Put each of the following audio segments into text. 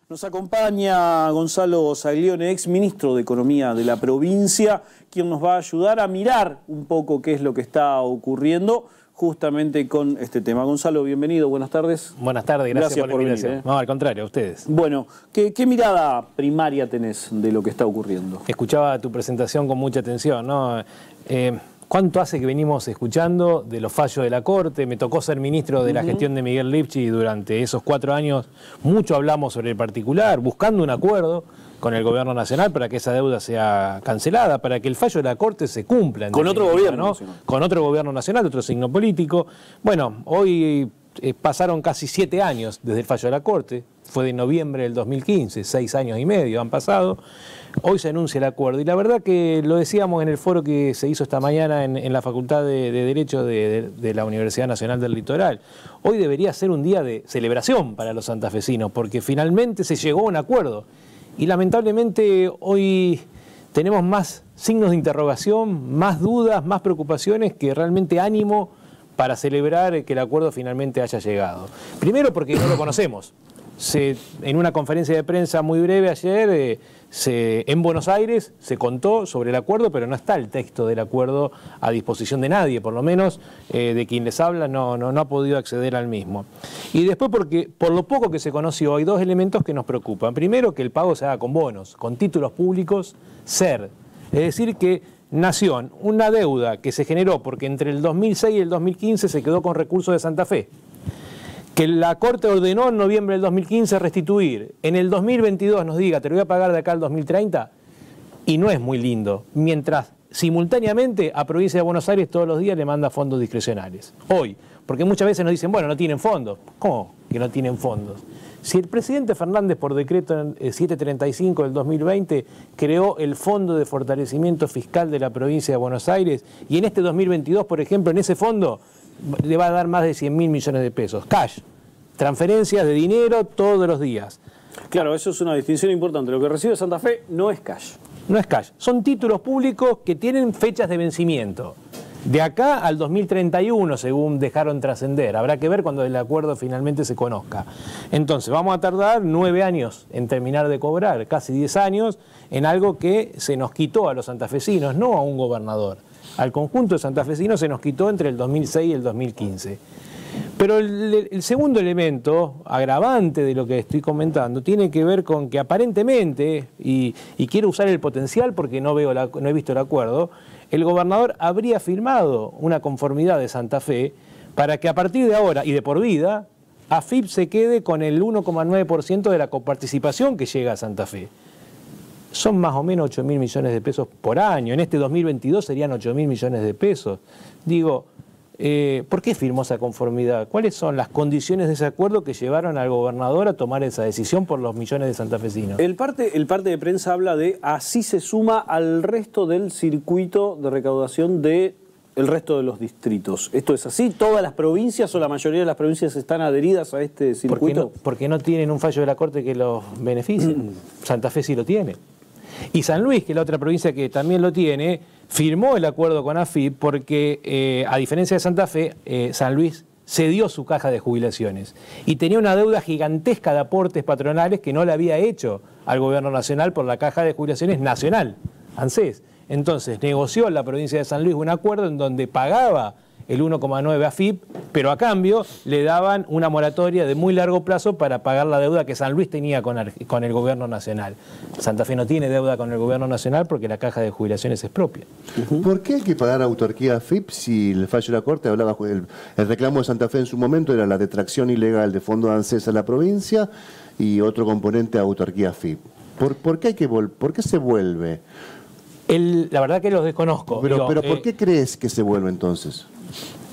Nos acompaña Gonzalo Zaglione, ex ministro de Economía de la provincia, quien nos va a ayudar a mirar un poco qué es lo que está ocurriendo justamente con este tema. Gonzalo, bienvenido, buenas tardes. Buenas tardes, gracias por la invitación. Venir, No, al contrario, a ustedes. Bueno, ¿qué mirada primaria tenés de lo que está ocurriendo? Escuchaba tu presentación con mucha atención, ¿no? ¿Cuánto hace que venimos escuchando de los fallos de la Corte? Me tocó ser ministro de la gestión de Miguel Lifchit y durante esos 4 años mucho hablamos sobre el particular, buscando un acuerdo con el gobierno nacional para que esa deuda sea cancelada, para que el fallo de la Corte se cumpla. Con otro gobierno, ¿no? Con otro gobierno nacional, otro signo político. Bueno, hoy pasaron casi 7 años desde el fallo de la Corte, fue de noviembre del 2015, 6 años y medio han pasado. Hoy se anuncia el acuerdo y la verdad que lo decíamos en el foro que se hizo esta mañana en la Facultad de Derecho de la Universidad Nacional del Litoral. Hoy debería ser un día de celebración para los santafesinos porque finalmente se llegó a un acuerdo y lamentablemente hoy tenemos más signos de interrogación, más dudas, más preocupaciones que realmente ánimo para celebrar que el acuerdo finalmente haya llegado. Primero porque no lo conocemos. En una conferencia de prensa muy breve ayer, en Buenos Aires se contó sobre el acuerdo, pero no está el texto del acuerdo a disposición de nadie, por lo menos de quien les habla no ha podido acceder al mismo. Y después porque por lo poco que se conoció hay 2 elementos que nos preocupan. Primero, que el pago se haga con bonos, con títulos públicos SER, es decir que Nación, una deuda que se generó porque entre el 2006 y el 2015 se quedó con recursos de Santa Fe, que la Corte ordenó en noviembre del 2015 restituir, en el 2022 nos diga, te lo voy a pagar de acá al 2030, y no es muy lindo, mientras simultáneamente a Provincia de Buenos Aires todos los días le manda fondos discrecionales. Hoy, porque muchas veces nos dicen, bueno, no tienen fondos. ¿Cómo que no tienen fondos? Si el presidente Fernández, por decreto 735 del 2020, creó el Fondo de Fortalecimiento Fiscal de la Provincia de Buenos Aires, y en este 2022, por ejemplo, en ese fondo le va a dar más de 100.000 millones de pesos, cash, transferencias de dinero todos los días. Claro, eso es una distinción importante. Lo que recibe Santa Fe no es cash. No es cash, son títulos públicos que tienen fechas de vencimiento. De acá al 2031, según dejaron trascender. Habrá que ver cuando el acuerdo finalmente se conozca. Entonces, vamos a tardar 9 años en terminar de cobrar, casi 10 años, en algo que se nos quitó a los santafesinos, no a un gobernador. Al conjunto de santafesinos se nos quitó entre el 2006 y el 2015. Pero el segundo elemento, agravante de lo que estoy comentando, tiene que ver con que aparentemente, y quiero usar el potencial porque no he visto el acuerdo, el gobernador habría firmado una conformidad de Santa Fe para que a partir de ahora y de por vida, AFIP se quede con el 1,9% de la coparticipación que llega a Santa Fe. Son más o menos 8.000 millones de pesos por año. En este 2022 serían 8.000 millones de pesos. Digo, ¿por qué firmó esa conformidad? ¿Cuáles son las condiciones de ese acuerdo que llevaron al gobernador a tomar esa decisión por los millones de santafesinos? El parte de prensa habla de así se suma al resto del circuito de recaudación del resto de los distritos. ¿Esto es así? ¿Todas las provincias o la mayoría de las provincias están adheridas a este circuito? Porque no tienen un fallo de la Corte que los beneficie. Santa Fe sí lo tiene. Y San Luis, que es la otra provincia que también lo tiene, firmó el acuerdo con AFIP porque, a diferencia de Santa Fe, San Luis cedió su caja de jubilaciones y tenía una deuda gigantesca de aportes patronales que no le había hecho al gobierno nacional por la caja de jubilaciones nacional, ANSES. Entonces negoció la provincia de San Luis un acuerdo en donde pagaba el 1,9 AFIP, pero a cambio le daban una moratoria de muy largo plazo para pagar la deuda que San Luis tenía con el gobierno nacional. Santa Fe no tiene deuda con el gobierno nacional porque la caja de jubilaciones es propia. ¿Por qué hay que pagar autarquía AFIP si el fallo de la Corte hablaba, el reclamo de Santa Fe en su momento era la detracción ilegal de fondos de ANSES a la provincia y otro componente de autarquía AFIP? ¿Por qué se vuelve? La verdad que los desconozco. Pero ¿por qué crees que se vuelve entonces?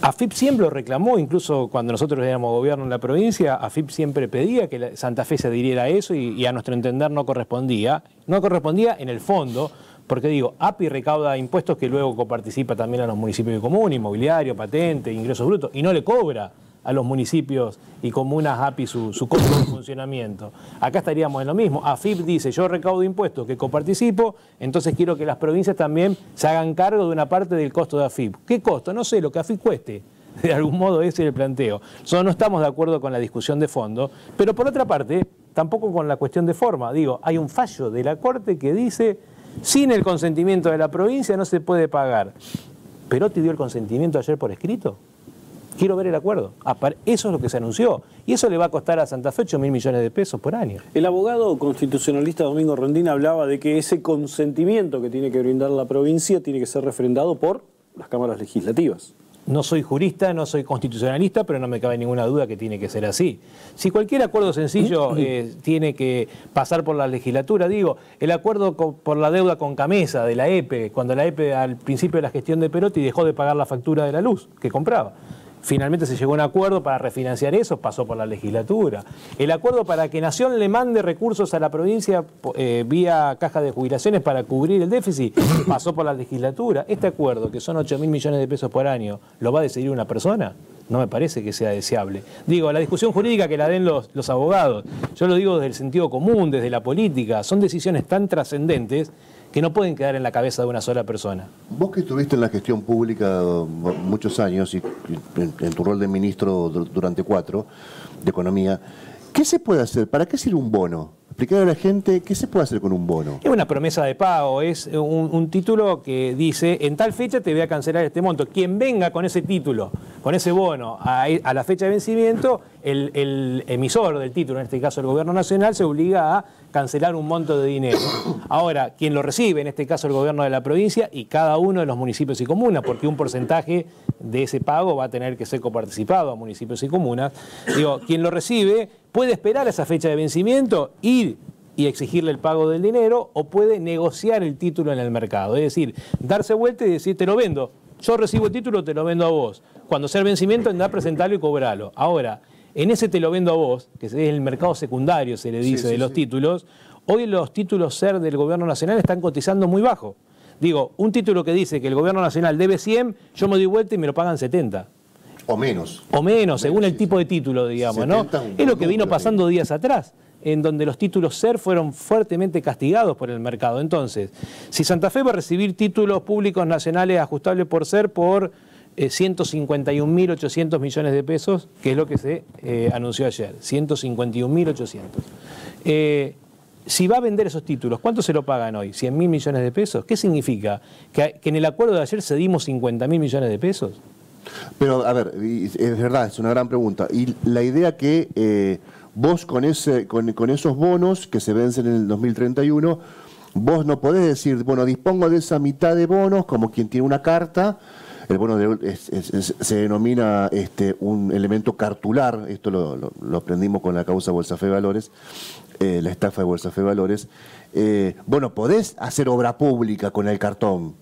AFIP siempre lo reclamó, incluso cuando nosotros éramos gobierno en la provincia, AFIP siempre pedía que Santa Fe se adhiriera a eso y a nuestro entender no correspondía. No correspondía en el fondo, porque digo, API recauda impuestos que luego coparticipa también a los municipios de común, inmobiliario, patente, ingresos brutos, y no le cobra a los municipios y comunas API su costo de funcionamiento. Acá estaríamos en lo mismo. AFIP dice, yo recaudo impuestos que coparticipo, entonces quiero que las provincias también se hagan cargo de una parte del costo de AFIP. ¿Qué costo? No sé, lo que AFIP cueste. De algún modo ese es el planteo. Nosotros no estamos de acuerdo con la discusión de fondo, pero por otra parte, tampoco con la cuestión de forma. Digo, hay un fallo de la Corte que dice, sin el consentimiento de la provincia no se puede pagar. ¿Perotti dio el consentimiento ayer por escrito? Quiero ver el acuerdo. Eso es lo que se anunció. Y eso le va a costar a Santa Fe 8.000 millones de pesos por año. El abogado constitucionalista Domingo Rondín hablaba de que ese consentimiento que tiene que brindar la provincia tiene que ser refrendado por las cámaras legislativas. No soy jurista, no soy constitucionalista, pero no me cabe ninguna duda que tiene que ser así. Si cualquier acuerdo sencillo tiene que pasar por la legislatura, digo, el acuerdo por la deuda con Camesa de la EPE, cuando la EPE al principio de la gestión de Perotti dejó de pagar la factura de la luz que compraba. Finalmente se llegó a un acuerdo para refinanciar eso, pasó por la legislatura. El acuerdo para que Nación le mande recursos a la provincia vía caja de jubilaciones para cubrir el déficit, pasó por la legislatura. Este acuerdo, que son 8.000 millones de pesos por año, ¿lo va a decidir una persona? No me parece que sea deseable. Digo, la discusión jurídica que la den los abogados, yo lo digo desde el sentido común, desde la política, son decisiones tan trascendentes que no pueden quedar en la cabeza de una sola persona. Vos que estuviste en la gestión pública muchos años y en tu rol de ministro durante 4 de Economía, ¿qué se puede hacer? ¿Para qué sirve un bono? Explicar a la gente qué se puede hacer con un bono. Es una promesa de pago, es un título que dice, en tal fecha te voy a cancelar este monto. Quien venga con ese título, con ese bono, a la fecha de vencimiento, el emisor del título, en este caso el Gobierno Nacional, se obliga a cancelar un monto de dinero. Ahora, quien lo recibe, en este caso el Gobierno de la provincia y cada uno de los municipios y comunas, porque un porcentaje de ese pago va a tener que ser coparticipado a municipios y comunas. Digo, quien lo recibe puede esperar a esa fecha de vencimiento, ir y exigirle el pago del dinero, o puede negociar el título en el mercado. Es decir, darse vuelta y decir, te lo vendo, yo recibo el título, te lo vendo a vos. Cuando sea el vencimiento, andá a presentarlo y cobrarlo. Ahora, en ese te lo vendo a vos, que es el mercado secundario, se le dice, de los títulos, hoy los títulos SER del Gobierno Nacional están cotizando muy bajo. Digo, un título que dice que el Gobierno Nacional debe 100, yo me doy vuelta y me lo pagan 70. O menos. O menos, según el tipo de título, digamos, ¿no? Es lo que vino pasando días atrás, en donde los títulos SER fueron fuertemente castigados por el mercado. Entonces, si Santa Fe va a recibir títulos públicos nacionales ajustables por SER por 151.800 millones de pesos, que es lo que se anunció ayer, 151.800. Si va a vender esos títulos, ¿cuánto se lo pagan hoy? ¿100.000 millones de pesos? ¿Qué significa? ¿Que en el acuerdo de ayer cedimos 50.000 millones de pesos? Pero, a ver, es verdad, es una gran pregunta. Y la idea que vos con esos bonos que se vencen en el 2031, vos no podés decir, bueno, dispongo de esa mitad de bonos como quien tiene una carta. El bono se denomina un elemento cartular, esto lo aprendimos con la causa Bolsa Fe Valores, la estafa de Bolsa Fe Valores. Bueno, ¿podés hacer obra pública con el cartón?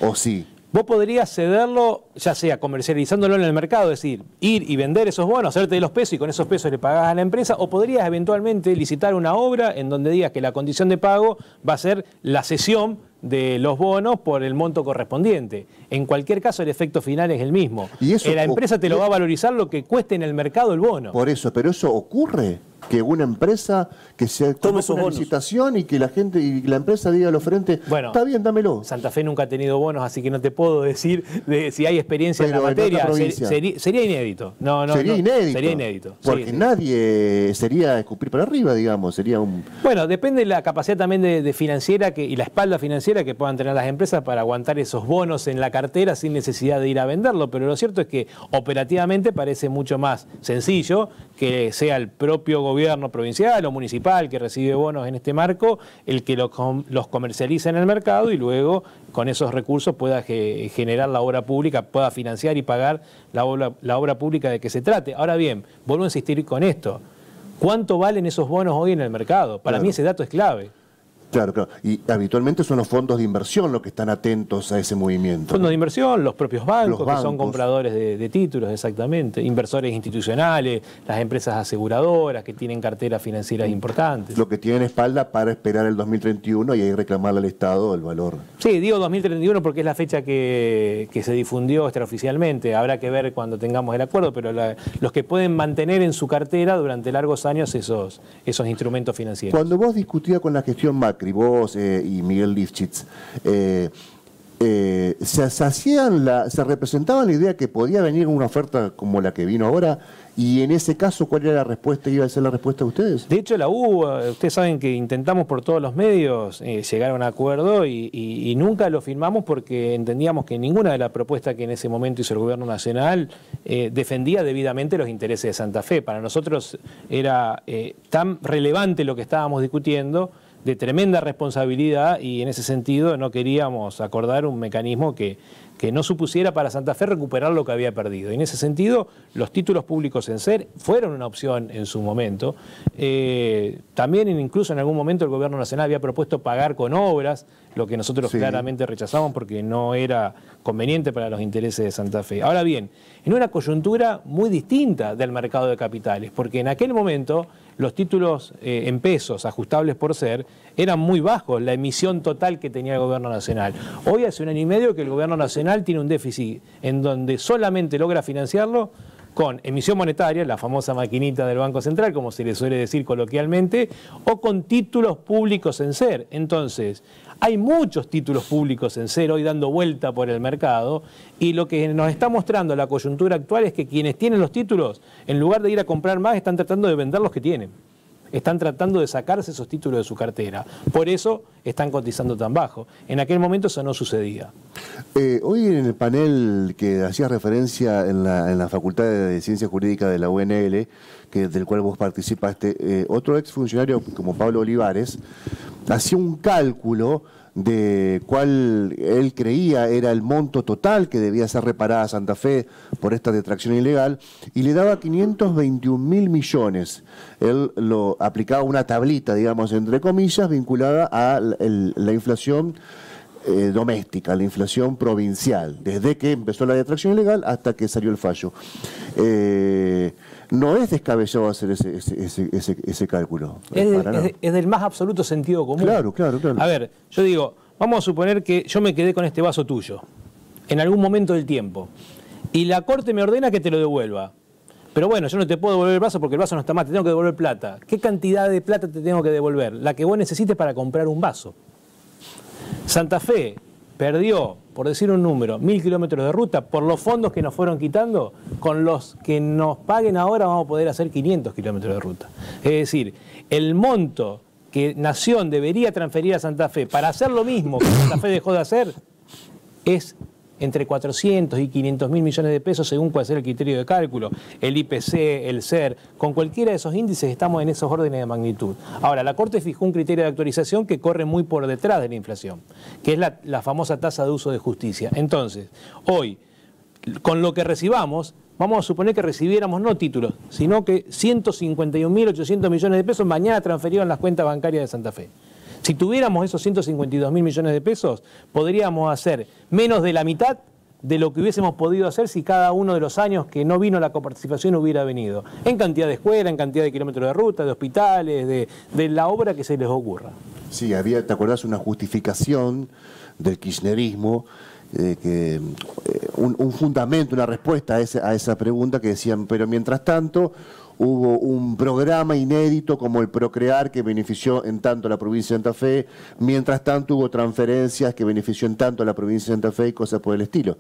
¿O sí? Vos podrías cederlo, ya sea comercializándolo en el mercado, es decir, ir y vender esos bonos, hacerte de los pesos y con esos pesos le pagás a la empresa, o podrías eventualmente licitar una obra en donde digas que la condición de pago va a ser la cesión de los bonos por el monto correspondiente. En cualquier caso, el efecto final es el mismo. ¿Y eso la empresa te lo va a valorizar lo que cueste en el mercado el bono. Por eso, pero eso ocurre, que una empresa que se tome una licitación y que la gente y la empresa diga al oferente, bueno, está bien, dámelo. Santa Fe nunca ha tenido bonos, así que no te puedo decir si hay experiencia en la materia. Sería inédito. Sería inédito. Porque nadie sería escupir para arriba, digamos. Sería un... Bueno, depende de la capacidad también de financiera y la espalda financiera que puedan tener las empresas para aguantar esos bonos en la cartera sin necesidad de ir a venderlo. Pero lo cierto es que operativamente parece mucho más sencillo que sea el propio gobierno provincial o municipal que recibe bonos en este marco el que los comercializa en el mercado y luego con esos recursos pueda generar la obra pública, pueda financiar y pagar la obra pública de que se trate. Ahora bien, vuelvo a insistir con esto. ¿Cuánto valen esos bonos hoy en el mercado? Para mí ese dato es clave. Claro, claro. Y habitualmente son los fondos de inversión los que están atentos a ese movimiento. Fondos de inversión, los propios bancos, que son compradores de títulos, exactamente, inversores institucionales, las empresas aseguradoras que tienen carteras financieras importantes. Lo que tienen espalda para esperar el 2031 y ahí reclamarle al Estado el valor. Sí, digo 2031 porque es la fecha que se difundió extraoficialmente. Habrá que ver cuando tengamos el acuerdo, pero los que pueden mantener en su cartera durante largos años esos instrumentos financieros. Cuando vos discutías con la gestión Macri, vos y Miguel Lifchitz, se representaban la idea que podía venir una oferta como la que vino ahora, y en ese caso, ¿cuál era la respuesta? ¿Iba a ser la respuesta de ustedes? De hecho, la UBA, ustedes saben que intentamos por todos los medios llegar a un acuerdo y nunca lo firmamos porque entendíamos que ninguna de las propuestas que en ese momento hizo el Gobierno Nacional defendía debidamente los intereses de Santa Fe. Para nosotros era tan relevante lo que estábamos discutiendo, de tremenda responsabilidad, y en ese sentido no queríamos acordar un mecanismo que no supusiera para Santa Fe recuperar lo que había perdido. Y en ese sentido, los títulos públicos en SER fueron una opción en su momento. También incluso en algún momento el Gobierno Nacional había propuesto pagar con obras, lo que nosotros claramente rechazamos porque no era conveniente para los intereses de Santa Fe. Ahora bien, en una coyuntura muy distinta del mercado de capitales, porque en aquel momento los títulos en pesos ajustables por SER eran muy bajos, la emisión total que tenía el Gobierno Nacional. Hoy hace 1 año y medio que el Gobierno Nacional tiene un déficit en donde solamente logra financiarlo con emisión monetaria, la famosa maquinita del Banco Central, como se le suele decir coloquialmente, o con títulos públicos en SER. Entonces, hay muchos títulos públicos en SER hoy dando vuelta por el mercado, y lo que nos está mostrando la coyuntura actual es que quienes tienen los títulos, en lugar de ir a comprar más, están tratando de vender los que tienen. Están tratando de sacarse esos títulos de su cartera. Por eso están cotizando tan bajo. En aquel momento eso no sucedía. Hoy en el panel que hacías referencia en la Facultad de Ciencias Jurídicas de la UNL, del cual vos participaste, otro exfuncionario como Pablo Olivares hacía un cálculo de cuál él creía era el monto total que debía ser reparada a Santa Fe por esta detracción ilegal, y le daba 521.000 millones. Él lo aplicaba una tablita, digamos, entre comillas, vinculada a la inflación doméstica, la inflación provincial, desde que empezó la detracción ilegal hasta que salió el fallo. No es descabellado hacer ese cálculo. Es del más absoluto sentido común. Claro. A ver, yo digo, vamos a suponer que yo me quedé con este vaso tuyo en algún momento del tiempo y la Corte me ordena que te lo devuelva. Pero bueno, yo no te puedo devolver el vaso porque el vaso no está más, te tengo que devolver plata. ¿Qué cantidad de plata te tengo que devolver? La que vos necesites para comprar un vaso. Santa Fe perdió, por decir un número, 1.000 kilómetros de ruta por los fondos que nos fueron quitando. Con los que nos paguen ahora vamos a poder hacer 500 kilómetros de ruta. Es decir, el monto que Nación debería transferir a Santa Fe para hacer lo mismo que Santa Fe dejó de hacer es entre 400 y 500.000 millones de pesos según cuál sea el criterio de cálculo, el IPC, el SER, con cualquiera de esos índices estamos en esos órdenes de magnitud. Ahora, la Corte fijó un criterio de actualización que corre muy por detrás de la inflación, que es la famosa tasa de uso de justicia. Entonces, hoy, con lo que recibamos, vamos a suponer que recibiéramos no títulos, sino que 151.800 millones de pesos mañana transferidos en las cuentas bancarias de Santa Fe. Si tuviéramos esos 152.000 millones de pesos, podríamos hacer menos de la mitad de lo que hubiésemos podido hacer si cada uno de los años que no vino la coparticipación hubiera venido. En cantidad de escuelas, en cantidad de kilómetros de ruta, de hospitales, de la obra que se les ocurra. Sí, había, ¿te acordás? Una justificación del kirchnerismo, un fundamento, una respuesta a esa pregunta que decían, pero mientras tanto hubo un programa inédito como el Procrear que benefició en tanto a la provincia de Santa Fe, mientras tanto hubo transferencias que benefició en tanto a la provincia de Santa Fe y cosas por el estilo.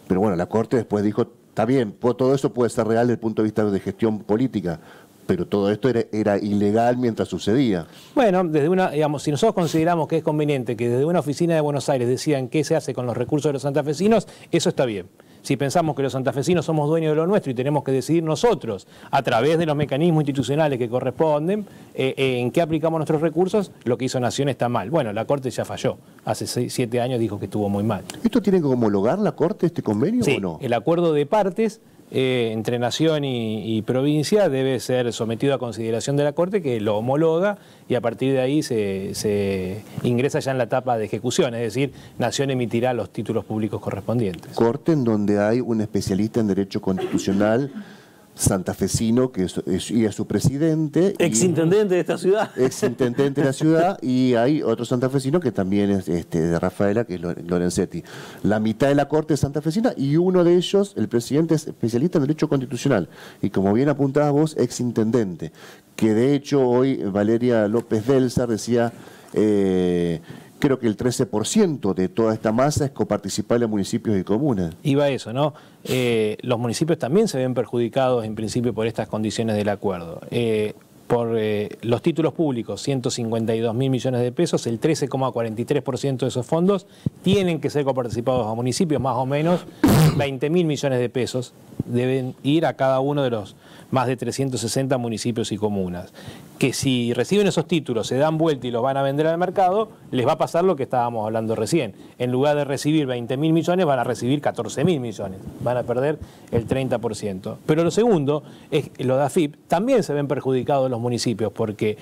Pero bueno, la Corte después dijo, está bien, todo eso puede ser real desde el punto de vista de gestión política, pero todo esto era ilegal mientras sucedía. Bueno, digamos, si nosotros consideramos que es conveniente que desde una oficina de Buenos Aires decidan qué se hace con los recursos de los santafesinos, eso está bien. Si pensamos que los santafesinos somos dueños de lo nuestro y tenemos que decidir nosotros, a través de los mecanismos institucionales que corresponden, en qué aplicamos nuestros recursos, lo que hizo Nación está mal. Bueno, la Corte ya falló. Hace 7 años dijo que estuvo muy mal. ¿Esto tiene que homologar la Corte, este convenio, sí, o no? El acuerdo de partes entre Nación y provincia debe ser sometido a consideración de la Corte, que lo homologa, y a partir de ahí se ingresa ya en la etapa de ejecución, es decir, Nación emitirá los títulos públicos correspondientes. Corte en donde hay un especialista en Derecho Constitucional santafesino que es su presidente. Exintendente de esta ciudad. Exintendente de la ciudad, y hay otro santafesino que también es de Rafaela, que es Lorenzetti. La mitad de la Corte es santafesina y uno de ellos, el presidente, es especialista en Derecho Constitucional. Y como bien apuntabas vos, exintendente. Que de hecho hoy Valeria López Belsa decía creo que el 13% de toda esta masa es coparticipable a municipios y comunas. Iba a eso, ¿no? Los municipios también se ven perjudicados en principio por estas condiciones del acuerdo. Por los títulos públicos, 152.000 millones de pesos, el 13,43% de esos fondos tienen que ser coparticipados a municipios, más o menos 20.000 millones de pesos deben ir a cada uno de los más de 360 municipios y comunas. Que si reciben esos títulos, se dan vuelta y los van a vender al mercado, les va a pasar lo que estábamos hablando recién. En lugar de recibir 20.000 millones, van a recibir 14.000 millones. Van a perder el 30%. Pero lo segundo, es lo de AFIP, también se ven perjudicados los municipios porque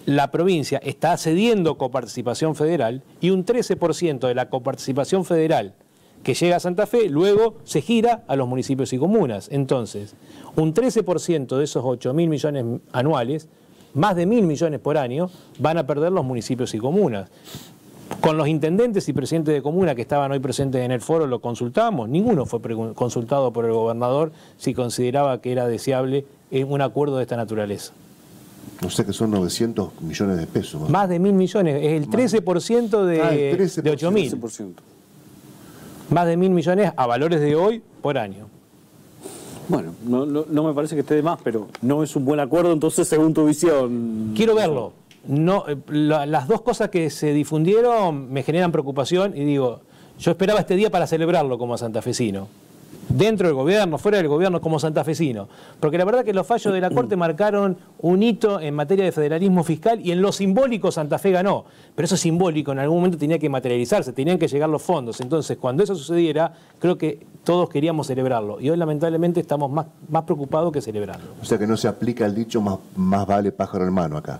la provincia está cediendo coparticipación federal y un 13% de la coparticipación federal que llega a Santa Fe, luego se gira a los municipios y comunas. Entonces, un 13% de esos 8.000 millones anuales, más de 1.000 millones por año, van a perder los municipios y comunas. Con los intendentes y presidentes de comuna que estaban hoy presentes en el foro lo consultamos, ninguno fue consultado por el gobernador si consideraba que era deseable un acuerdo de esta naturaleza. No sé, que son 900 millones de pesos. Más de 1.000 millones, es el 13% de 8.000. 13%. Más de 1.000 millones a valores de hoy por año. Bueno, no me parece que esté de más, pero no es un buen acuerdo, entonces, según tu visión. Quiero verlo. No, las dos cosas que se difundieron me generan preocupación y digo, yo esperaba este día para celebrarlo como santafesino. Dentro del gobierno, fuera del gobierno, como santafesino. Porque la verdad que los fallos de la Corte marcaron un hito en materia de federalismo fiscal y en lo simbólico Santa Fe ganó. Pero eso simbólico en algún momento tenía que materializarse, tenían que llegar los fondos. Entonces, cuando eso sucediera, creo que todos queríamos celebrarlo. Y hoy, lamentablemente, estamos más preocupados que celebrando. O sea que no se aplica el dicho más vale pájaro en mano acá.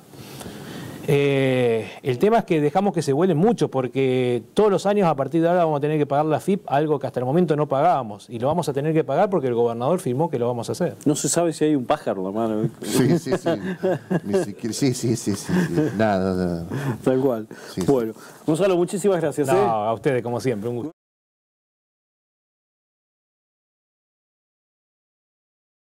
El tema es que dejamos que se vuelen mucho porque todos los años a partir de ahora vamos a tener que pagar la FIP, algo que hasta el momento no pagábamos, y lo vamos a tener que pagar porque el gobernador firmó que lo vamos a hacer. No se sabe si hay un pájaro, la mano. Sí. Ni siquiera, sí. Nada. Tal cual. Sí. Bueno, Gonzalo, muchísimas gracias. No, a ustedes como siempre, un gusto.